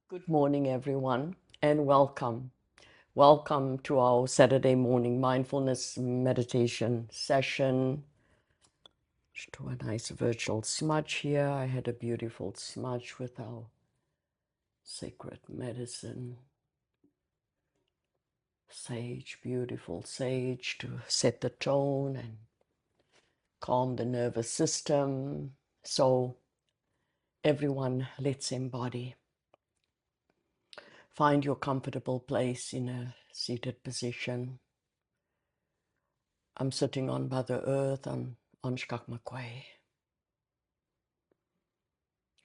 Good morning, everyone, and welcome. Welcome to our Saturday morning mindfulness meditation session. Just do a nice virtual smudge here. I had a beautiful smudge with our sacred medicine, sage, beautiful sage, to set the tone and calm the nervous system. So, everyone, let's embody. Find your comfortable place in a seated position. I'm sitting on Mother Earth on Shkakmakwe.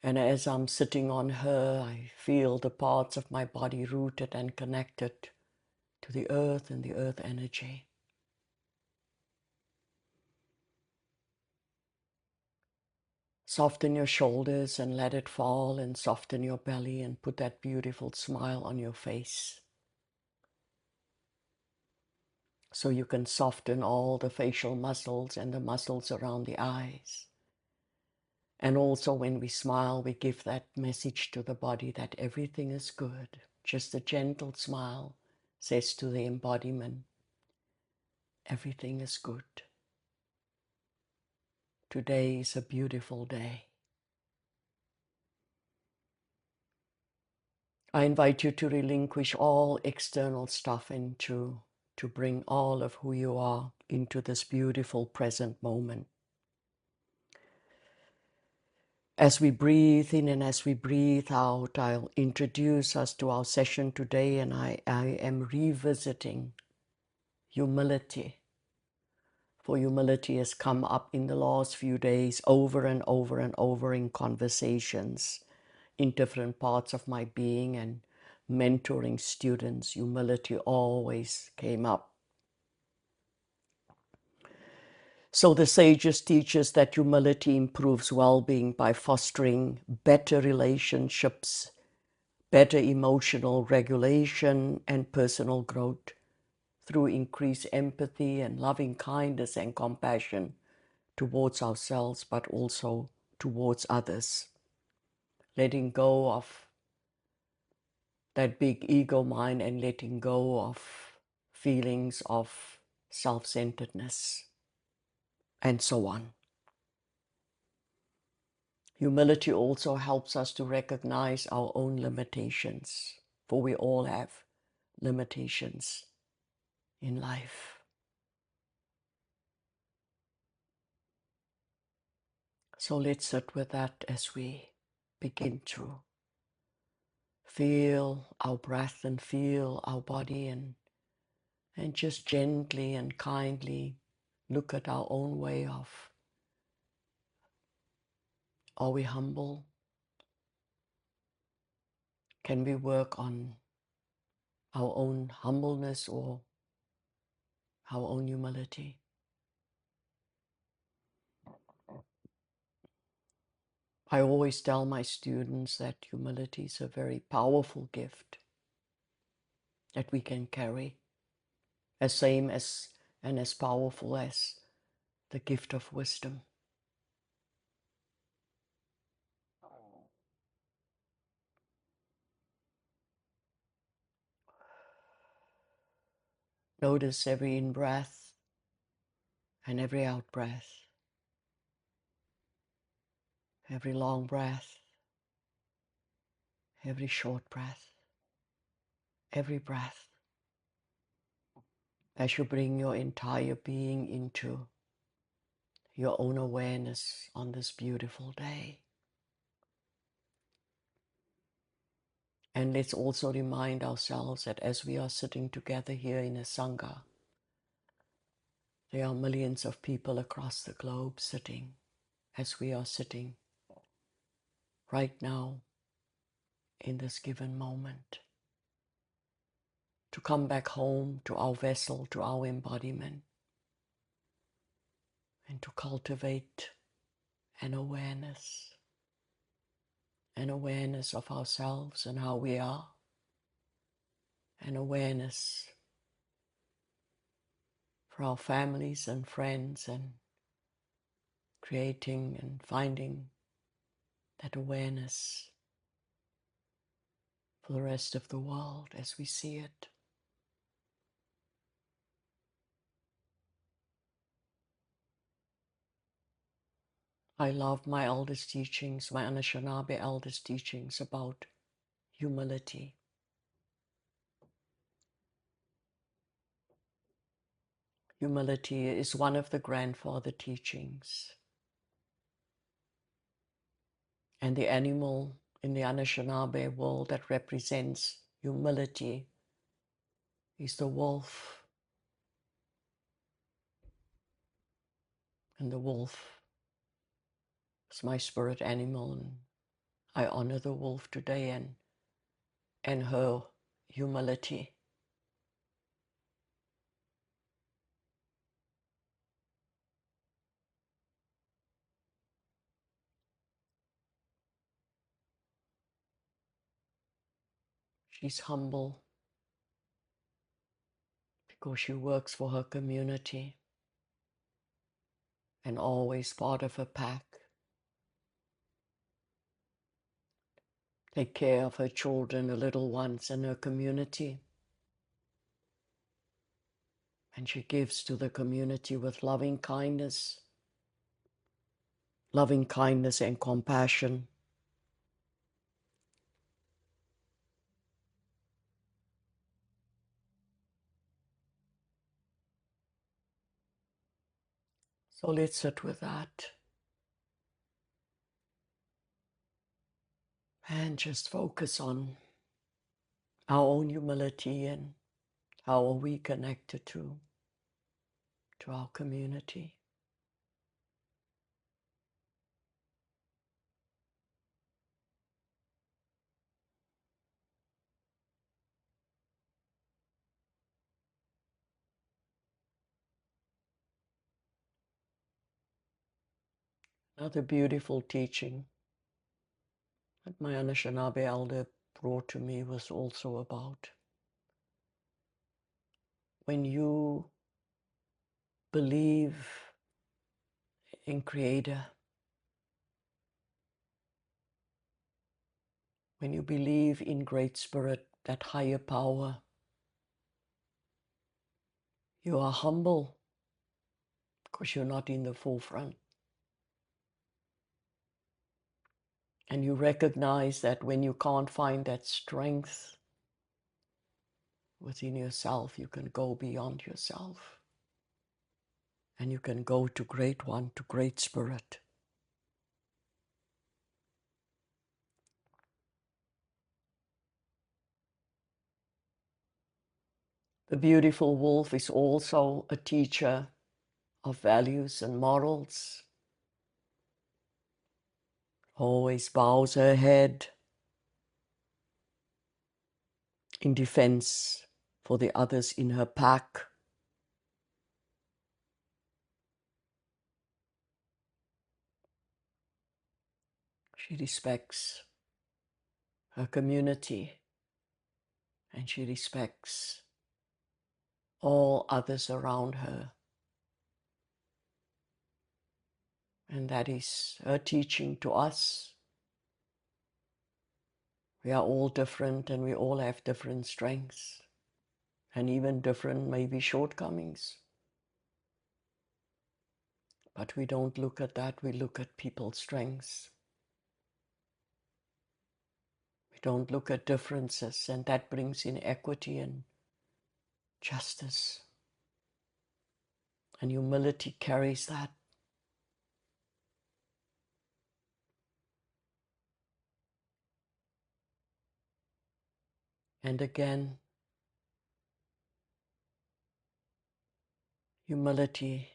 And as I'm sitting on her, I feel the parts of my body rooted and connected to the earth and the earth energy. Soften your shoulders and let it fall, and soften your belly and put that beautiful smile on your face. So you can soften all the facial muscles and the muscles around the eyes. And also when we smile, we give that message to the body that everything is good. Just a gentle smile says to the embodiment, everything is good. Today is a beautiful day. I invite you to relinquish all external stuff and to bring all of who you are into this beautiful present moment. As we breathe in and as we breathe out, I'll introduce us to our session today, and I am revisiting humility. For humility has come up in the last few days over and over and over in conversations in different parts of my being and mentoring students. Humility always came up. So the sages teach us that humility improves well-being by fostering better relationships, better emotional regulation, and personal growth through increased empathy and loving kindness and compassion towards ourselves, but also towards others. Letting go of that big ego mind and letting go of feelings of self-centeredness and so on. Humility also helps us to recognize our own limitations, for we all have limitations in life. So let's sit with that as we begin to feel our breath and feel our body, and just gently and kindly look at our own way of, are we humble? Can we work on our own humbleness or our own humility? I always tell my students that humility is a very powerful gift that we can carry, as same as and as powerful as the gift of wisdom. Notice every in-breath and every out-breath, every long breath, every short breath, every breath, as you bring your entire being into your own awareness on this beautiful day. And let's also remind ourselves that as we are sitting together here in a Sangha, there are millions of people across the globe sitting as we are sitting right now in this given moment, to come back home to our vessel, to our embodiment, and to cultivate an awareness of ourselves and how we are, an awareness for our families and friends, and creating and finding that awareness for the rest of the world as we see it. I love my eldest teachings, my Anishinaabe eldest teachings about humility. Humility is one of the grandfather teachings. And the animal in the Anishinaabe world that represents humility is the wolf. And the wolf is my spirit animal. And I honor the wolf today and her humility. She's humble because she works for her community and always part of a pack. Take care of her children, the little ones, and her community. And she gives to the community with loving kindness and compassion. So let's sit with that and just focus on our own humility and how are we connected to our community. Another beautiful teaching that my Anishinaabe elder brought to me was also about when you believe in Creator, when you believe in Great Spirit, that higher power, you are humble because you're not in the forefront. And you recognize that when you can't find that strength within yourself, you can go beyond yourself. And you can go to Great One, to Great Spirit. The beautiful wolf is also a teacher of values and morals. Always bows her head in defense for the others in her pack. She respects her community and she respects all others around her. And that is her teaching to us. We are all different and we all have different strengths and even different maybe shortcomings. But we don't look at that, we look at people's strengths. We don't look at differences, and that brings in equity and justice. And humility carries that. And again, humility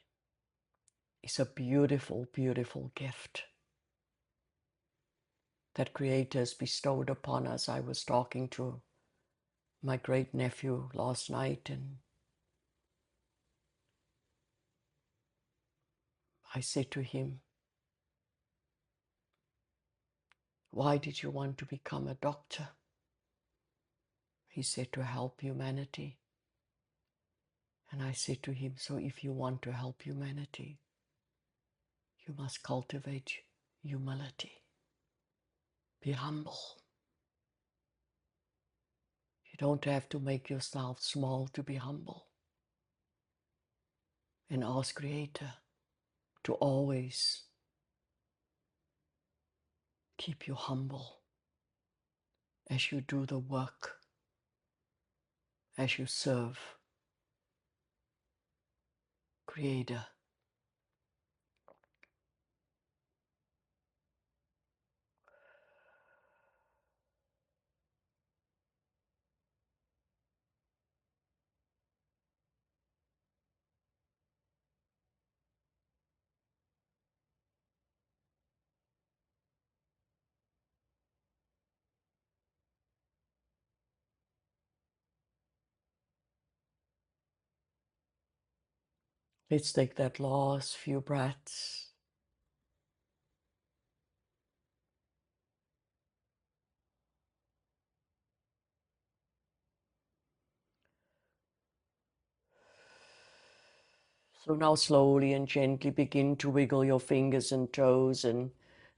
is a beautiful, beautiful gift that Creator has bestowed upon us. I was talking to my great nephew last night, and I said to him, "Why did you want to become a doctor?" He said, "To help humanity." And I said to him, "So if you want to help humanity, you must cultivate humility. Be humble. You don't have to make yourself small to be humble. And ask Creator to always keep you humble as you do the work, as you serve Creator. Let's take that last few breaths. So now slowly and gently begin to wiggle your fingers and toes and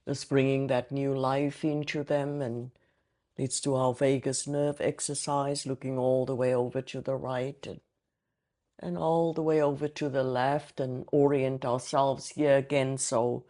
just bringing that new life into them. And let's do our vagus nerve exercise, looking all the way over to the right and all the way over to the left, and orient ourselves here again. So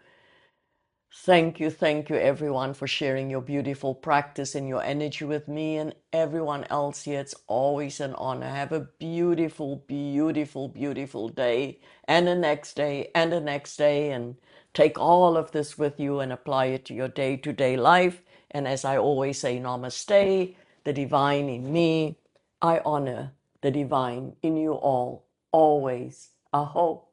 thank you everyone for sharing your beautiful practice and your energy with me, and everyone else here. It's always an honor. Have a beautiful, beautiful, beautiful day, and the next day, and the next day, and take all of this with you and apply it to your day-to-day life. And as I always say, namaste, the divine in me. I honor the divine in you all, always. Aho.